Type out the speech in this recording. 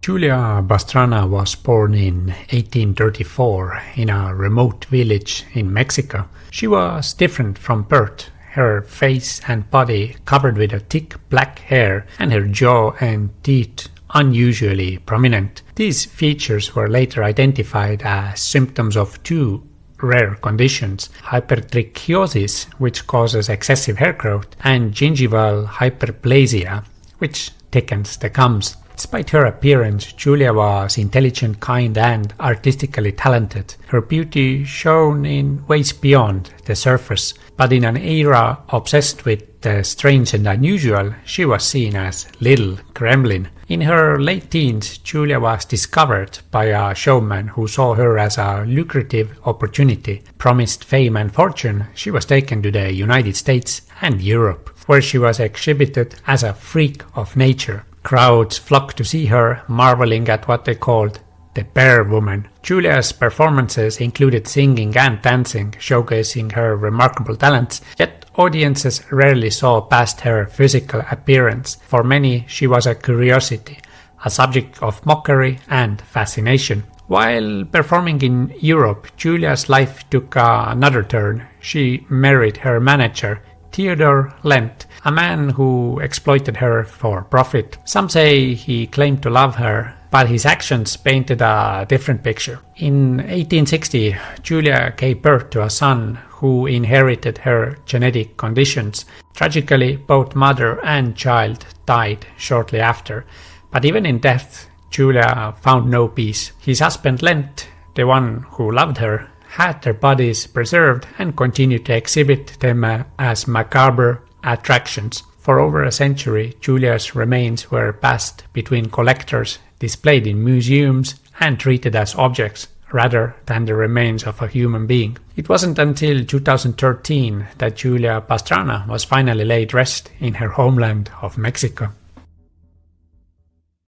Julia Pastrana was born in 1834 in a remote village in Mexico. She was different from birth, her face and body covered with a thick black hair and her jaw and teeth unusually prominent. These features were later identified as symptoms of two rare conditions: hypertrichosis, which causes excessive hair growth, and gingival hyperplasia, which thickens the gums. Despite her appearance, Julia was intelligent, kind, and artistically talented. Her beauty shone in ways beyond the surface, but in an era obsessed with the strange and unusual, she was seen as Little Gremlin. In her late teens, Julia was discovered by a showman who saw her as a lucrative opportunity. Promised fame and fortune, she was taken to the United States and Europe, where she was exhibited as a freak of nature. Crowds flocked to see her, marveling at what they called the Bear Woman. Julia's performances included singing and dancing, showcasing her remarkable talents, yet audiences rarely saw past her physical appearance. For many, she was a curiosity, a subject of mockery and fascination. While performing in Europe, Julia's life took another turn. She married her manager, Theodore Lent, a man who exploited her for profit. Some say he claimed to love her, but his actions painted a different picture. In 1860, Julia gave birth to a son who inherited her genetic conditions. Tragically, both mother and child died shortly after, but even in death, Julia found no peace. His husband Lent, the one who loved her, had their bodies preserved and continued to exhibit them as macabre attractions. For over a century, Julia's remains were passed between collectors, displayed in museums, and treated as objects rather than the remains of a human being. It wasn't until 2013 that Julia Pastrana was finally laid rest in her homeland of Mexico.